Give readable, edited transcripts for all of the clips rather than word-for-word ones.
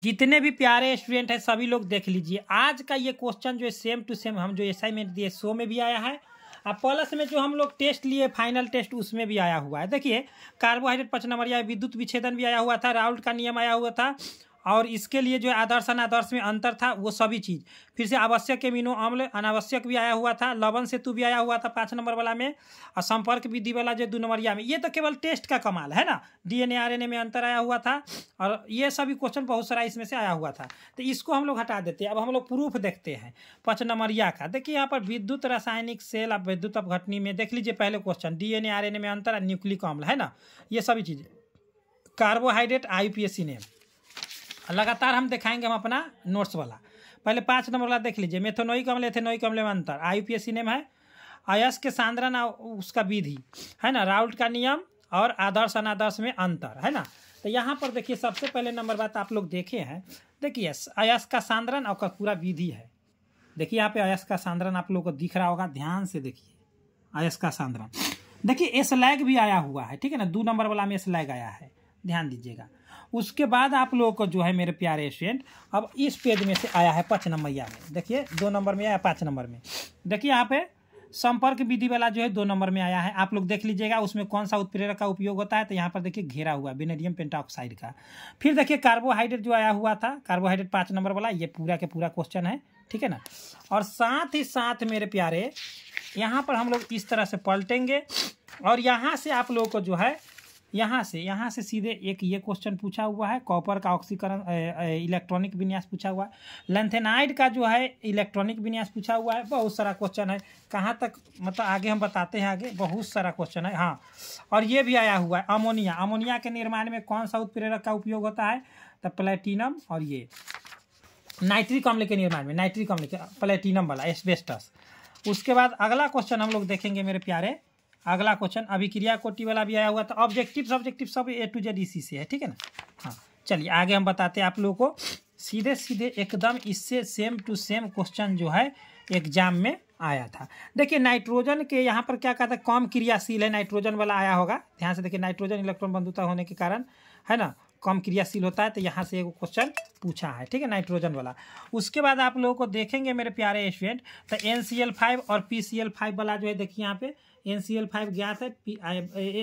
जितने भी प्यारे स्टूडेंट हैं सभी लोग देख लीजिए, आज का ये क्वेश्चन जो है सेम टू सेम हम जो असाइनमेंट दिए सो में भी आया है और प्लस में जो हम लोग टेस्ट लिए फाइनल टेस्ट उसमें भी आया हुआ है। देखिए कार्बोहाइड्रेट 5 नंबर या विद्युत विच्छेदन भी आया हुआ था, राउल्ट का नियम आया हुआ था और इसके लिए जो आदर्श अनादर्श में अंतर था वो सभी चीज़, फिर से आवश्यक एमिनो अम्ल अनावश्यक भी आया हुआ था, लवण सेतु भी आया हुआ था 5 नंबर वाला में और संपर्क विधि वाला जो 2 नंबरिया में। ये तो केवल टेस्ट का कमाल है ना, डीएनए आरएनए में अंतर आया हुआ था और ये सभी क्वेश्चन बहुत सारा इसमें से आया हुआ था, तो इसको हम लोग हटा देते हैं। अब हम लोग प्रूफ देखते हैं 5 नंबरिया का। देखिए यहाँ पर विद्युत रासायनिक सेल अब विद्युत अपघटनी में देख लीजिए पहले क्वेश्चन, डीएनए आरएनए में अंतर, न्यूक्लिक अम्ल है ना, ये सभी चीज़ें, कार्बोहाइड्रेट आईयूपीएसी नेम लगातार हम दिखाएंगे हम अपना नोट्स वाला। पहले 5 नंबर वाला देख लीजिए, मेथनोइक अम्ल एथेनोइक अम्ल में अंतर, आईयूपीएसी नेम है, अयस्क के सांद्रण उसका विधि है ना, राउल्ट का नियम और आदर्श अनादर्श में अंतर है ना। तो यहाँ पर देखिए सबसे पहले नंबर बात आप लोग देखे हैं, देखिए अयस्क का सांद्रण और पूरा विधि है। देखिए यहाँ पे अयस्क का सांद्रण आप लोग को दिख रहा होगा, ध्यान से देखिए अयस्क का सांद्रण। देखिए स्लैग भी आया हुआ है, ठीक है ना, 2 नंबर वाला में स्लैग आया है, ध्यान दीजिएगा। उसके बाद आप लोगों को जो है मेरे प्यारे स्टूडेंट अब इस पेज में से आया है 5 नंबरिया में, देखिए 2 नंबर में आया 5 नंबर में। देखिए यहाँ पे संपर्क विधि वाला जो है 2 नंबर में आया है, आप लोग देख लीजिएगा उसमें कौन सा उत्प्रेरक का उपयोग होता है, तो यहाँ पर देखिए घेरा हुआ वेनेडियम पेंटाऑक्साइड का। फिर देखिए कार्बोहाइड्रेट जो आया हुआ था, कार्बोहाइड्रेट 5 नंबर वाला, ये पूरा के पूरा क्वेश्चन है, ठीक है ना। और साथ ही साथ मेरे प्यारे यहाँ पर हम लोग इस तरह से पलटेंगे और यहाँ से आप लोगों को जो है यहाँ से सीधे एक ये क्वेश्चन पूछा हुआ है, कॉपर का ऑक्सीकरण इलेक्ट्रॉनिक विन्यास पूछा हुआ है, लेंथेनाइड का जो है इलेक्ट्रॉनिक विन्यास पूछा हुआ है, बहुत सारा क्वेश्चन है। कहाँ तक मतलब आगे हम बताते हैं, आगे बहुत सारा क्वेश्चन है। हाँ, और ये भी आया हुआ है अमोनिया, अमोनिया के निर्माण में कौन सा उत्प्रेरक का उपयोग होता है, तो प्लेटिनम, और ये नाइट्रिक अम्ल के निर्माण में नाइट्रिक अम्ल के प्लेटिनम वाला एस्बेस्टस। उसके बाद अगला क्वेश्चन हम लोग देखेंगे मेरे प्यारे, अगला क्वेश्चन अभिक्रिया कोटि वाला भी आया हुआ था, ऑब्जेक्टिव सब्जेक्टिव सब A to Z इसी से है, ठीक है ना। हाँ चलिए आगे हम बताते हैं आप लोगों को, सीधे सीधे एकदम इससे सेम टू सेम क्वेश्चन जो है एग्जाम में आया था। देखिए नाइट्रोजन के यहाँ पर क्या कहता है, कम क्रियाशील है, नाइट्रोजन वाला आया होगा, ध्यान से देखिए नाइट्रोजन इलेक्ट्रॉन बंधुता होने के कारण है ना कम क्रियाशील होता है, तो यहाँ से एक क्वेश्चन पूछा है, ठीक है, नाइट्रोजन वाला। उसके बाद आप लोगों को देखेंगे मेरे प्यारे स्टूडेंट, तो NCl5 और PCl5 वाला जो है देखिए यहाँ पे NCl5 ज्ञात है,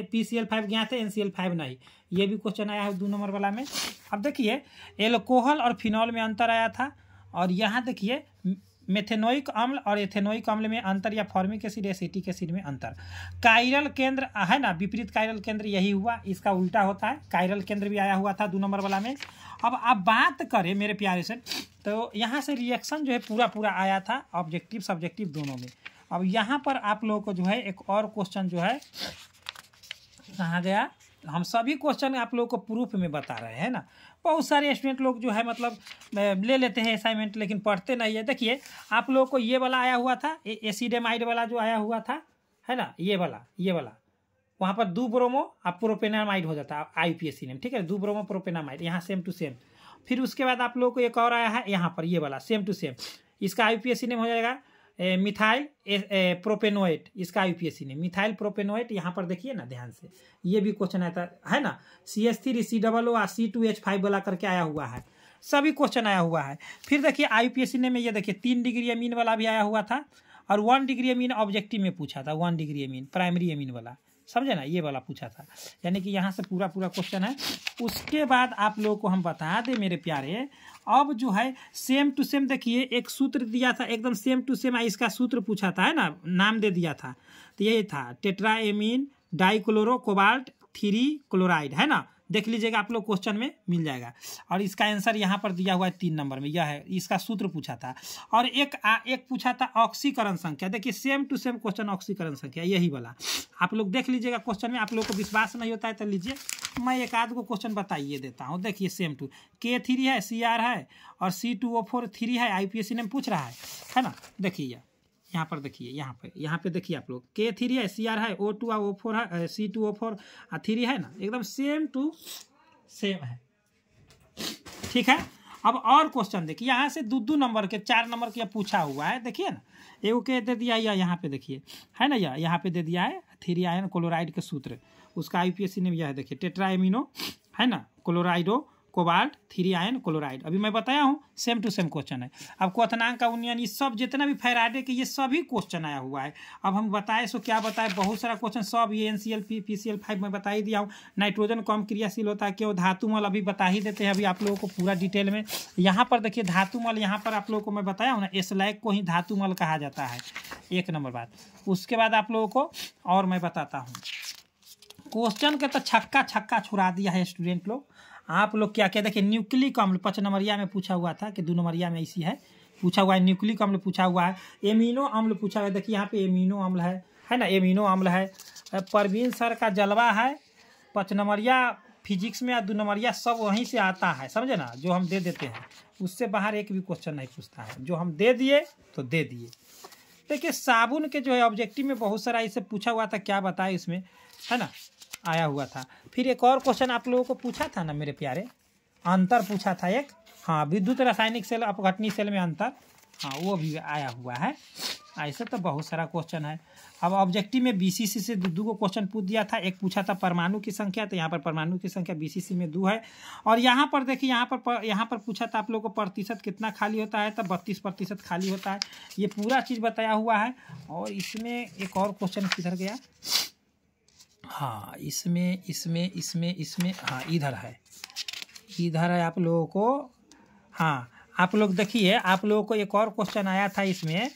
PCl5 ज्ञात है, NCl5 नहीं, ये भी क्वेश्चन आया है 2 नंबर वाला में। अब देखिए एल्कोहल और फिनॉल में अंतर आया था, और यहाँ देखिए मेथेनोइक अम्ल और एथेनोइक अम्ल में अंतर या फॉर्मिक एसिड एसिटिक एसिड में अंतर। कायरल केंद्र है ना, विपरीत कायरल केंद्र यही हुआ, इसका उल्टा होता है, कायरल केंद्र भी आया हुआ था 2 नंबर वाला में। अब आप बात करें मेरे प्यारे से, तो यहाँ से रिएक्शन जो है पूरा आया था, ऑब्जेक्टिव सब्जेक्टिव दोनों में। अब यहाँ पर आप लोगों को जो है एक और क्वेश्चन जो है कहाँ गया, हम सभी क्वेश्चन आप लोगों को प्रूफ में बता रहे हैं ना। बहुत सारे स्टूडेंट लोग जो है मतलब ले लेते हैं असाइनमेंट लेकिन पढ़ते नहीं है। देखिए आप लोगों को ये वाला आया हुआ था, एसिडेमाइड वाला जो आया हुआ था है ना, ये वाला वहाँ पर 2 ब्रोमो अब प्रोपेनामाइड हो जाता है आईयूपीएसी नेम, ठीक है, 2 ब्रोमो प्रोपेनामाइड, यहाँ सेम टू सेम। फिर उसके बाद आप लोगों को एक और आया है यहाँ पर ये वाला सेम टू सेम, इसका आईयूपीएसी नेम हो जाएगा मिथाइल प्रोपेनोएट, इसका आईयूपीएसी नेम मिथाइल प्रोपेनोएट। यहाँ पर देखिए ना ध्यान से, ये भी क्वेश्चन आता है ना, CH3 COO और C2H5 वाला करके आया हुआ है, सभी क्वेश्चन आया हुआ है। फिर देखिए आईयूपीएसी नेम में ये देखिए 3 डिग्री अमीन वाला भी आया हुआ था, और 1 डिग्री अमीन ऑब्जेक्टिव में पूछा था, 1 डिग्री अमीन प्राइमरी अमीन वाला, समझे ना, ये वाला पूछा था, यानी कि यहाँ से पूरा क्वेश्चन है। उसके बाद आप लोगों को हम बता दें मेरे प्यारे, अब जो है सेम टू सेम देखिए एक सूत्र दिया था एकदम सेम टू सेम, इसका सूत्र पूछा था है ना, नाम दे दिया था, तो यही था टेट्राएमीन डाइक्लोरो कोबाल्ट 3 क्लोराइड है ना, देख लीजिएगा आप लोग क्वेश्चन में मिल जाएगा। और इसका आंसर यहाँ पर दिया हुआ है 3 नंबर में, यह है इसका सूत्र पूछा था। और एक पूछा था ऑक्सीकरण संख्या, देखिए सेम टू सेम क्वेश्चन ऑक्सीकरण संख्या यही वाला, आप लोग देख लीजिएगा क्वेश्चन में। आप लोग को विश्वास नहीं होता है तो लीजिए मैं एक आध को क्वेश्चन बताइए देता हूँ। देखिए सेम टू K3 है, Cr है और C2O4 3 है, आईयूपीएसी नेम पूछ रहा है ना। देखिए यहाँ पर देखिए, यहाँ पे देखिए आप लोग K3 है, Cr है, O2 और O4 है, C2O4 और 3 है ना, एकदम सेम टू सेम है, ठीक है। अब और क्वेश्चन देखिए, यहाँ से 2 नंबर के 4 नंबर के पूछा हुआ है, देखिए ना, एगो के दे दिया या यहाँ पे देखिए है ना, यहाँ पे दे दिया है 3 आयन क्लोराइड के सूत्र, उसका आईयूपीएसी नेम यह है देखिए टेट्राएमिनो है ना, क्लोराइडो कोबाल्ट 3 आयन क्लोराइड। अभी मैं बताया हूँ सेम टू सेम क्वेश्चन है। अब क्वथनांक का उन्नयन, ये सब जितना भी फैराडे के ये सभी क्वेश्चन आया हुआ है। अब हम बताए सो क्या बताए, बहुत सारा क्वेश्चन सब ये NCl PCl5 मैं बता ही दिया हूँ। नाइट्रोजन कम क्रियाशील होता है क्यों, धातु मल अभी बता ही देते हैं अभी आप लोगों को पूरा डिटेल में। यहाँ पर देखिए धातु मल, यहाँ पर आप लोगों को मैं बताया हूँ ना, स्लैग को ही धातु मल कहा जाता है, 1 नंबर बात। उसके बाद आप लोगों को और मैं बताता हूँ, क्वेश्चन के तो छक्का छुड़ा दिया है स्टूडेंट लोग। आप लोग क्या क्या देखिए, न्यूक्लिक अम्ल 5 नंबरिया में पूछा हुआ था कि 2 नंबरिया में इसी है पूछा हुआ है। न्यूक्लिक अम्ल पूछा हुआ है, एमिनो अम्ल पूछा हुआ है। देखिए यहाँ पे एमिनो अम्ल है ना, एमिनो अम्ल है। परवीन सर का जलवा है 5 नंबरिया फिजिक्स में, या 2 नंबरिया सब वहीं से आता है, समझे ना, जो हम दे देते हैं उससे बाहर एक भी क्वेश्चन नहीं पूछता है, जो हम दे दिए तो दे दिए। देखिए साबुन के जो है ऑब्जेक्टिव में बहुत सारा इसे पूछा हुआ था, क्या बताए इसमें, है ना, आया हुआ था। फिर एक और क्वेश्चन आप लोगों को पूछा था ना मेरे प्यारे, अंतर पूछा था एक, हाँ, विद्युत रासायनिक सेल अपघटनी सेल में अंतर, हाँ वो भी आया हुआ है। ऐसे तो बहुत सारा क्वेश्चन है। अब ऑब्जेक्टिव में BCC से 2 को क्वेश्चन पूछ दिया था। एक पूछा था परमाणु की संख्या, तो यहाँ पर परमाणु की संख्या BCC में 2 है। और यहाँ पर देखिए, यहाँ पर पूछा था आप लोगों को प्रतिशत कितना खाली होता है, तब 32% खाली होता है। ये पूरा चीज़ बताया हुआ है। और इसमें एक और क्वेश्चन किधर गया, हाँ इसमें हाँ इधर है आप लोगों को, हाँ आप लोग देखिए, आप लोगों को एक और क्वेश्चन आया था इसमें,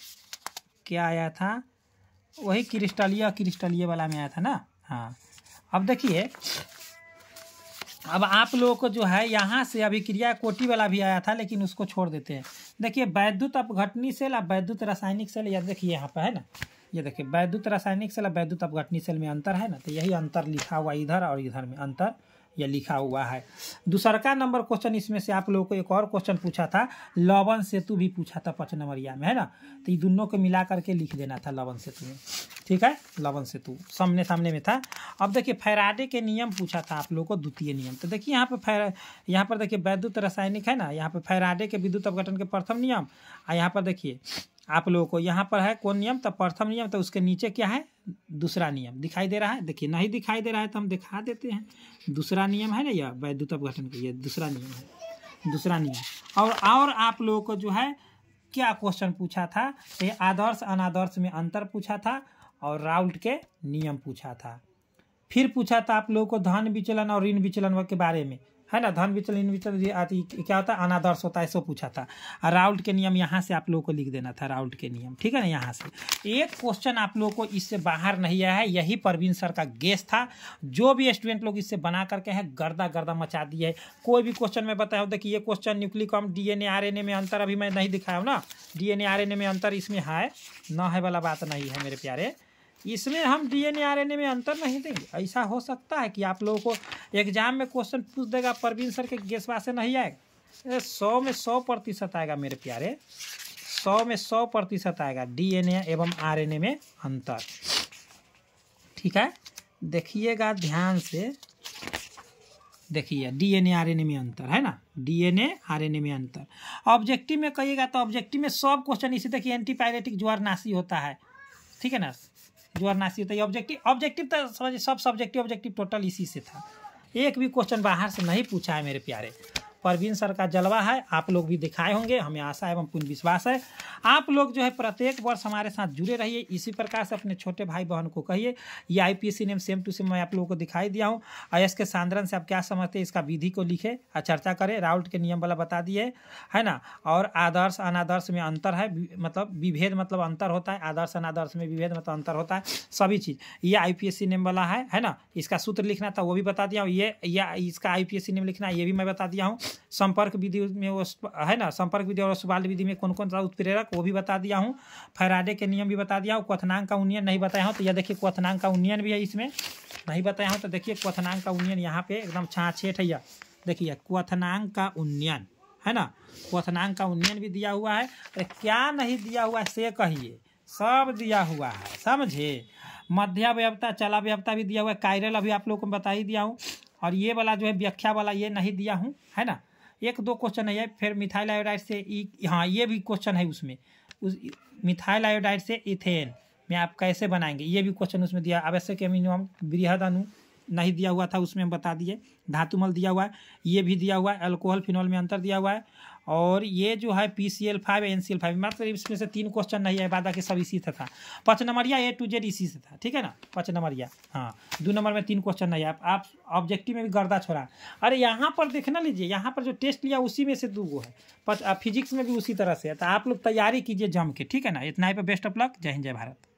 क्या आया था, वही क्रिस्टलीय वाला में आया था ना। हाँ अब देखिए, अब आप लोगों को जो है यहाँ से अभिक्रिया कोटि वाला भी आया था, लेकिन उसको छोड़ देते हैं। देखिए वैद्युत अपघटनी सेल और वैद्युत रासायनिक सेल, या देखिए यहाँ पर है ना, ये देखिए वैद्युत रासायनिक सेल और वैद्युत अपघटनी सेल में अंतर है ना, तो यही अंतर लिखा हुआ इधर और इधर में अंतर ये लिखा हुआ है। दूसरा नंबर क्वेश्चन इसमें से आप लोगों को एक और क्वेश्चन पूछा था, लवण सेतु भी पूछा था 5 नंबरिया में, है ना, तो ये दोनों को मिला करके लिख देना था लवण सेतु में, ठीक है, लवण सेतु सामने में था। अब देखिए फैराडे के नियम पूछा था आप लोगों को, द्वितीय नियम, तो देखिए यहाँ पर देखिए वैद्युत रासायनिक है ना, यहाँ पर फैराडे के विद्युत अपघटन के प्रथम नियम, और यहाँ पर देखिए आप लोगों को यहाँ पर है कौन नियम, तो प्रथम नियम, तो उसके नीचे क्या है, दूसरा नियम दिखाई दे रहा है। देखिए नहीं दिखाई दे रहा है तो हम दिखा देते हैं, दूसरा नियम है ना, यह वैद्युत अपघटन का ये दूसरा नियम है, दूसरा नियम। और आप लोगों को जो है क्या क्वेश्चन पूछा था, तो ये आदर्श अनादर्श में अंतर पूछा था, और राउल्ट के नियम पूछा था। फिर पूछा था आप लोगों को धन विचलन और ऋण विचलन के बारे में, है ना, धन विचलन ऋण विचलन आती क्या होता है, अनादर्श होता है, ऐसा पूछा था। राउल्ट के नियम यहाँ से आप लोगों को लिख देना था, राउल्ट के नियम, ठीक है ना। यहाँ से एक क्वेश्चन आप लोगों को इससे बाहर नहीं आया है, यही परवीन सर का गेस था। जो भी स्टूडेंट लोग इससे बना करके हैं गर्दा मचा दिया है। कोई भी क्वेश्चन में बताया हूँ, देखिए ये क्वेश्चन न्यूक्लिक अम्ल DNA RNA में अंतर अभी मैं नहीं दिखाया हूँ ना, DNA RNA में अंतर इसमें है न है वाला बात नहीं है मेरे प्यारे, इसमें हम DNA RNA में अंतर नहीं देंगे। ऐसा हो सकता है कि आप लोगों को एग्जाम में क्वेश्चन पूछ देगा परवीन सर के गेस से नहीं आएगा, 100 में 100% आएगा मेरे प्यारे, 100 में 100% आएगा DNA एवं RNA में अंतर, ठीक है। देखिएगा ध्यान से, देखिए DNA RNA में अंतर है ना, DNA RNA में अंतर। ऑब्जेक्टिव में कहिएगा तो ऑब्जेक्टिव में सब क्वेश्चन इसी, देखिए एंटीपायरेटिक ज्वारनाशी होता है, ठीक है ना, ज्वारनाशी होता है। ऑब्जेक्टिव तो समझिए सब सब्जेक्टिव ऑब्जेक्टिव टोटल इसी से था, एक भी क्वेश्चन बाहर से नहीं पूछा है मेरे प्यारे। परवीन सर का जलवा है, आप लोग भी दिखाए होंगे, हमें आशा एवं पूर्ण विश्वास है। आप लोग जो है प्रत्येक वर्ष हमारे साथ जुड़े रहिए, इसी प्रकार से अपने छोटे भाई बहन को कहिए। ये IPSC name same to same मैं आप लोगों को दिखाई दिया हूँ। IS के सांद्रण से आप क्या समझते हैं, इसका विधि को लिखे और चर्चा करें। राउल्ट के नियम वाला बता दिए, है ना। और आदर्श अनादर्श में अंतर है, मतलब विभेद मतलब अंतर होता है, आदर्श अनादर्श में विभेद मतलब अंतर होता है, सभी चीज़ ये IPSC नेम वाला है ना। इसका सूत्र लिखना था वो भी बता दिया हूँ, ये इसका IPSC नेम लिखना है ये भी मैं बता दिया हूँ। संपर्क विधि में वो है ना, संपर्क विधि और सुबाल्ट विधि में कौन कौन सा उत्प्रेरक वो भी बता दिया हूँ। फैराडे के नियम भी बता दिया हूँ। क्वथनांक का उन्नयन नहीं बताया हूँ, तो यह देखिए क्वथनांक का उन्नयन भी है इसमें नहीं बताया हूँ, तो देखिए क्वथनांक का उन्नयन यहाँ पे एकदम छाछेठ है। यह देखिए क्वथनांक का उन्नयन है ना, क्वथनांक का उन्नयन भी दिया हुआ है। अरे क्या नहीं दिया हुआ है से कहिए, सब दिया हुआ है, समझे। मध्यावयवता चलावयवता भी दिया हुआ है। कायरल अभी आप लोगों को बता ही दिया हूँ। और ये वाला जो है व्याख्या वाला ये नहीं दिया हूँ, है ना। एक दो क्वेश्चन है। फिर मिथाइल आयोडाइड से हाँ ये भी क्वेश्चन है उसमें, उस मिथाइल आयोडाइड से इथेन में आप कैसे बनाएंगे, ये भी क्वेश्चन उसमें दिया। आवश्यक अमीनो अम्ल, बृहद अणु, नहीं दिया हुआ था उसमें हम बता दिए। धातुमल दिया हुआ है, ये भी दिया हुआ है, अल्कोहल फिनॉल में अंतर दिया हुआ है, और ये जो है PCl5 NCl5, मात्र इसमें से 3 क्वेश्चन नहीं है, वादा के सब इसी से था। 5 नंबरिया A to Z इसी से था, ठीक है ना, 5 नंबरिया। हाँ 2 नंबर में 3 क्वेश्चन नहीं है। आप ऑब्जेक्टिव में भी गर्दा छोड़ा। अरे यहाँ पर देखना लीजिए, यहाँ पर जो टेस्ट लिया उसी में से 2 गो है, फिजिक्स में भी उसी तरह से है। तो आप लोग तैयारी कीजिए जम के, ठीक है ना। इतना ही पे बेस्ट ऑफ लक। जय हिंद जय भारत।